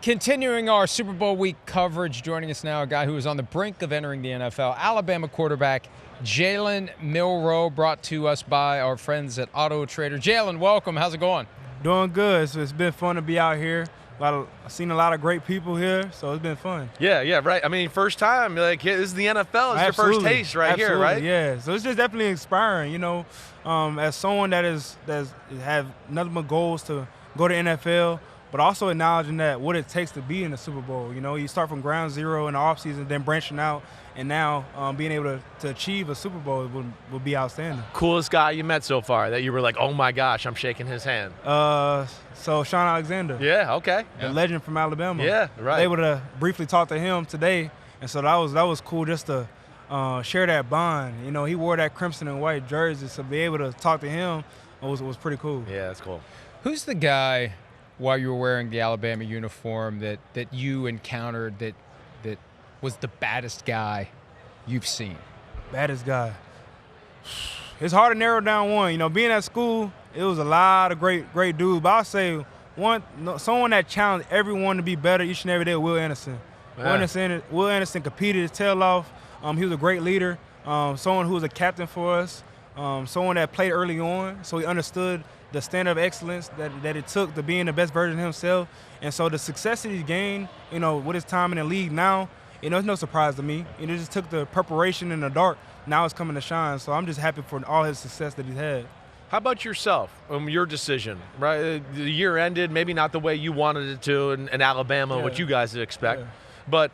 Continuing our Super Bowl week coverage, joining us now, a guy who is on the brink of entering the NFL, Alabama quarterback Jalen Milroe, brought to us by our friends at Auto Trader. Jalen, welcome. How's it going? Doing good. So it's been fun to be out here. I've seen a lot of great people here, so it's been fun. Yeah, right. I mean, first time, like, this is the NFL. It's your first taste here, right? Yeah. So it's just definitely inspiring, as someone that have nothing but goals to go to NFL, but also acknowledging that what it takes to be in the Super Bowl. You start from ground zero in the offseason, then branching out, and now being able to achieve a Super Bowl would be outstanding. Coolest guy you met so far that you were like, oh my gosh, I'm shaking his hand? So Sean Alexander. Yeah, okay. The legend from Alabama. Yeah, right. I was able to briefly talk to him today, and so that was cool just to share that bond. He wore that crimson and white jersey, so be able to talk to him was pretty cool. Yeah, that's cool. Who's the guy, while you were wearing the Alabama uniform, that you encountered that was the baddest guy you've seen? Baddest guy. It's hard to narrow down one. Being at school, it was a lot of great dudes. But I'll say someone that challenged everyone to be better each and every day, Will Anderson. Yeah. Will Anderson competed his tail off. He was a great leader. Someone who was a captain for us. Someone that played early on, so he understood the standard of excellence that it took to being the best version of himself. And so the success that he's gained, with his time in the league now, it's no surprise to me. It just took the preparation in the dark. Now it's coming to shine. So I'm just happy for all his success that he's had. How about yourself, your decision, right? The year ended, maybe not the way you wanted it to in Alabama, what you guys expect. Yeah. But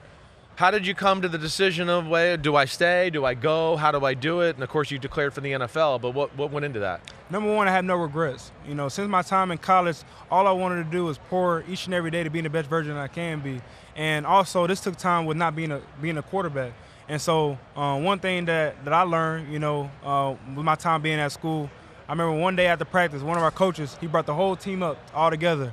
how did you come to the decision of, do I stay? Do I go? How do I do it? And, of course, you declared for the NFL, but what went into that? Number one, I have no regrets. Since my time in college, all I wanted to do was pour each and every day to be the best version I can be. And also, this took time with not being a quarterback. And so one thing that I learned, with my time being at school, I remember one day after practice, one of our coaches, he brought the whole team up all together.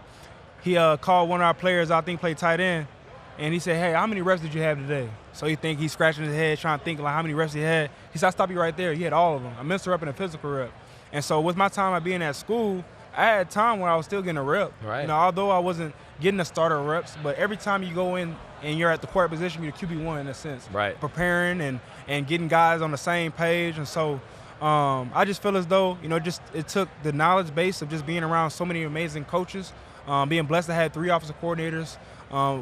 He called one of our players, I think played tight end, and he said, hey, how many reps did you have today? So he's scratching his head, trying to think how many reps he had. He said, I'll stop you right there. He had all of them, a mental rep and a physical rep. And so with my time being at school, I had time where I was still getting a rep. Right. Although I wasn't getting the starter reps, but every time you go in and you're at the quarterback position, you're the QB1 in a sense. Right. Preparing and getting guys on the same page. And so I just feel as though, it took the knowledge base of just being around so many amazing coaches, being blessed to have 3 offensive coordinators,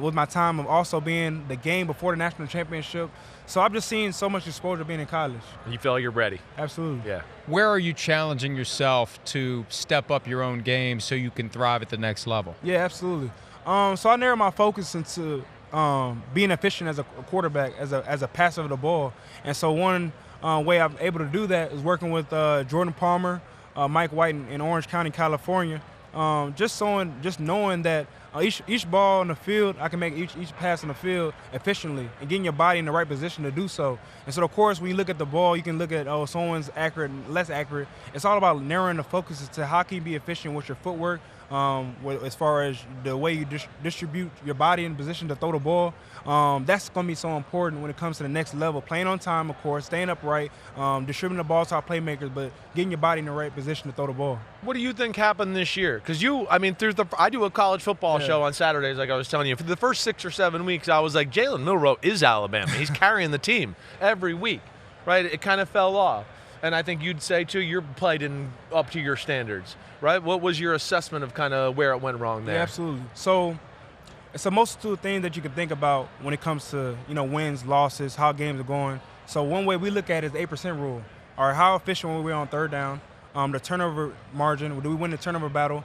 with my time of also being the game before the national championship. So I've just seen so much exposure being in college. You feel you're ready. Absolutely. Yeah. Where are you challenging yourself to step up your own game so you can thrive at the next level? Yeah, absolutely. So I narrow my focus into being efficient as a quarterback, as a passer of the ball. And so one way I'm able to do that is working with Jordan Palmer, Mike White in Orange County, California. Just knowing that each ball on the field, I can make each pass on the field efficiently and getting your body in the right position to do so. And so, of course, when you look at the ball, you can look at, someone's accurate and less accurate. It's all about narrowing the focus as to how can you be efficient with your footwork, as far as the way you distribute your body in position to throw the ball. That's going to be so important when it comes to the next level. Playing on time, of course, staying upright, distributing the ball to our playmakers, but getting your body in the right position to throw the ball. What do you think happened this year? Because I do a college football show on Saturdays, like I was telling you. For the first 6 or 7 weeks, I was like, Jalen Milroe is Alabama. He's carrying the team every week, right? It kind of fell off. And I think you'd say, too, your play didn't up to your standards, right? What was your assessment of kind of where it went wrong there? Yeah, absolutely. So it's a multitude of things that you can think about when it comes to, wins, losses, how games are going. So one way we look at it is the 8% rule. All right, how efficient were we on third down? The turnover margin, do we win the turnover battle?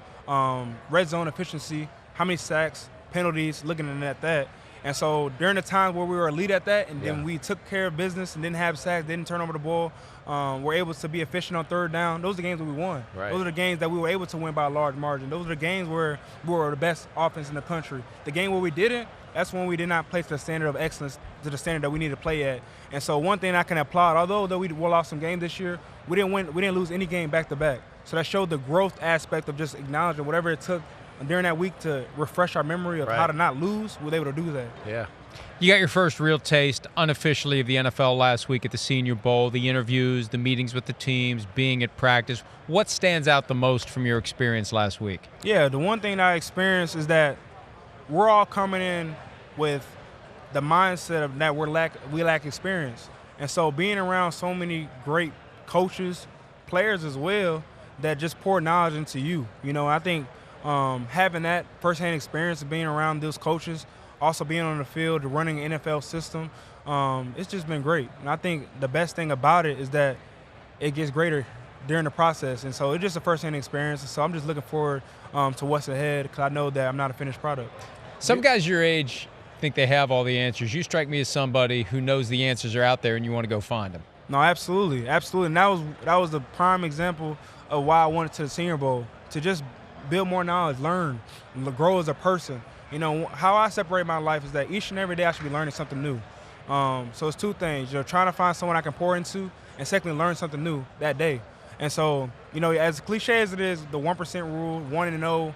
Red zone efficiency, how many sacks, penalties, looking at that. And so during the times where we were elite at that, and then we took care of business and didn't have sacks, didn't turn over the ball, were able to be efficient on third down, those are the games that we won. Right. Those are the games that we were able to win by a large margin. Those are the games where we were the best offense in the country. The game where we didn't, that's when we did not place the standard of excellence to the standard that we need to play at. And so one thing I can applaud, although we lost some games this year, we didn't lose any game back-to-back. So that showed the growth aspect of just acknowledging whatever it took during that week to refresh our memory of how to not lose. We were able to do that. Yeah. You got your first real taste unofficially of the NFL last week at the Senior Bowl, the interviews, the meetings with the teams, being at practice. What stands out the most from your experience last week? Yeah, the one thing I experienced is that we're all coming in with the mindset of that we lack experience. And so being around so many great coaches, players as well, that just pour knowledge into you. I think having that firsthand experience of being around those coaches, also being on the field, running an NFL system, it's just been great. And I think the best thing about it is that it gets greater during the process. And so it's just a firsthand experience. And so I'm just looking forward to what's ahead, because I know that I'm not a finished product. Some guys your age think they have all the answers. You strike me as somebody who knows the answers are out there and you want to go find them. No, absolutely. And that was the prime example of why I went to the Senior Bowl, to just build more knowledge, learn, and grow as a person. How I separate my life is that each and every day I should be learning something new. So it's two things, trying to find someone I can pour into, and secondly, learn something new that day. And so, as cliche as it is, the 1% rule, 1-0,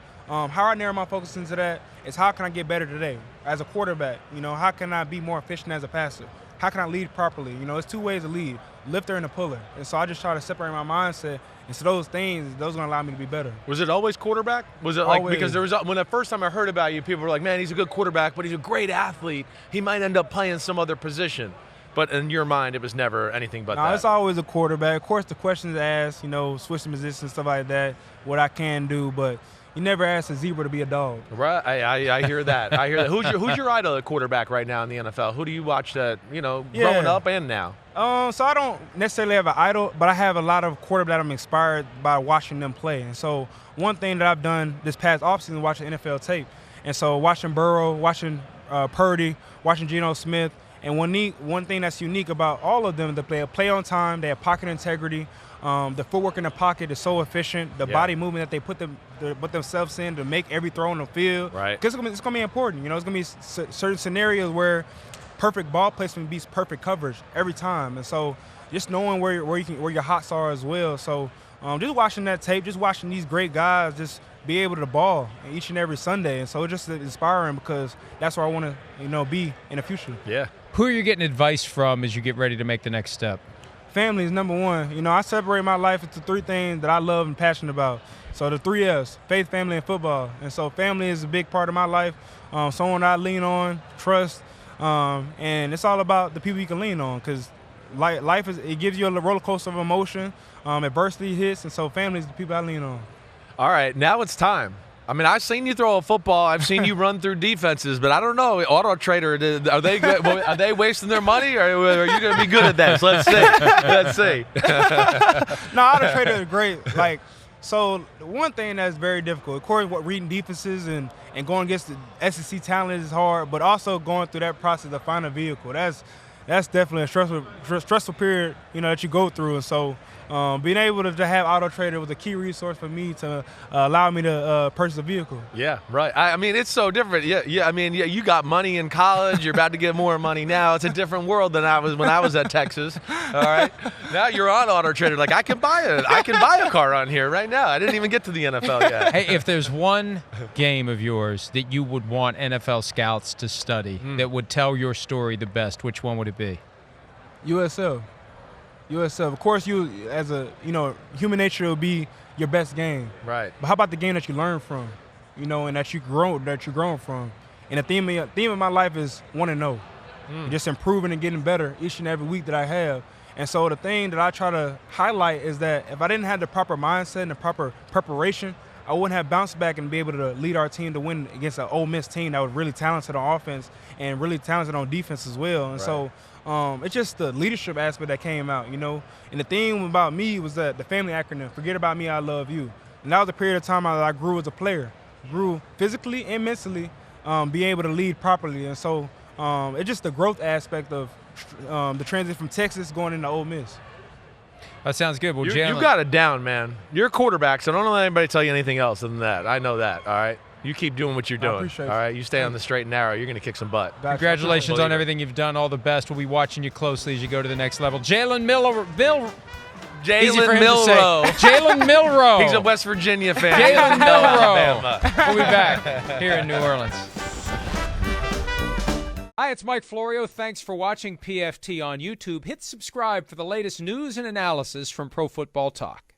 how I narrow my focus into that is how can I get better today as a quarterback? How can I be more efficient as a passer? How can I lead properly? It's two ways to lead, lifter and a puller. And so I just try to separate my mindset. And so those things, those are going to allow me to be better. Was it always quarterback? Was it Always. Because there was, when the first time I heard about you, people were like, man, he's a good quarterback, but he's a great athlete. He might end up playing some other position. But in your mind, it was never anything but that. It's always a quarterback. Of course, the questions asked, switching positions, stuff like that, what I can do. But you never ask a zebra to be a dog. Right, I hear that. I hear that. Who's your idol at quarterback right now in the NFL? Who do you watch that, growing up and now? So I don't necessarily have an idol, but I have a lot of quarterbacks that I'm inspired by watching them play. And so one thing that I've done this past offseason is watching NFL tape. And so watching Burrow, watching Purdy, watching Geno Smith. And one thing that's unique about all of them, they play on time, they have pocket integrity. The footwork in the pocket is so efficient. The body movement that they put themselves in to make every throw on the field. Right. Because it's going to be important. It's going to be certain scenarios where perfect ball placement beats perfect coverage every time. And so just knowing where your hots are as well. So just watching that tape, just watching these great guys just be able to ball each and every Sunday. And so it's just inspiring, because that's where I want to be in the future. Yeah. Who are you getting advice from as you get ready to make the next step? Family is number one. I separate my life into three things that I love and passionate about. So the 3 F's, faith, family, and football. And so family is a big part of my life. Someone I lean on, trust, and it's all about the people you can lean on, because life it gives you a roller coaster of emotion. Adversity hits, and so family is the people I lean on. All right, now it's time. I mean, I've seen you throw a football. I've seen you run through defenses, but I don't know. Auto Trader, are they wasting their money, or are you going to be good at that? So let's see. No, Auto Trader is great. So one thing that's very difficult, of course, reading defenses and going against the SEC talent is hard, but also going through that process of finding a vehicle. That's definitely a stressful period, that you go through. And so being able to have Auto Trader was a key resource for me to allow me to purchase a vehicle. Yeah, right. I mean, it's so different. Yeah. I mean, you got money in college. You're about to get more money now. It's a different world than I was when I was at Texas. All right. Now you're on Auto Trader. I can buy a car on here right now. I didn't even get to the NFL yet. Hey, if there's one game of yours that you would want NFL scouts to study that would tell your story the best, which one would it be? USF. Of course, you as a human nature will be your best game. Right. But how about the game that you learn from, and that you're growing from? And the theme of my life is 1-0, just improving and getting better each and every week that I have. And so the thing that I try to highlight is that if I didn't have the proper mindset and the proper preparation, I wouldn't have bounced back and be able to lead our team to win against an Ole Miss team that was really talented on offense and really talented on defense as well. And so it's just the leadership aspect that came out, And the thing about me was that the family acronym, forget about me, I love you. And that was a period of time I grew as a player, grew physically and mentally, being able to lead properly. And so it's just the growth aspect of the transition from Texas going into Ole Miss. That sounds good. Well, you Jalen, got it down, man. You're a quarterback, so don't let anybody tell you anything else than that. I know that, all right? You keep doing what you're doing, appreciate all right? You stay on the straight and narrow. You're going to kick some butt. Congratulations on everything you've done. All the best. We'll be watching you closely as you go to the next level. Jalen Milroe. Jalen Milroe. Jalen Milroe. He's a West Virginia fan. Jalen Milroe. Alabama. We'll be back here in New Orleans. Hi, it's Mike Florio. Thanks for watching PFT on YouTube. Hit subscribe for the latest news and analysis from Pro Football Talk.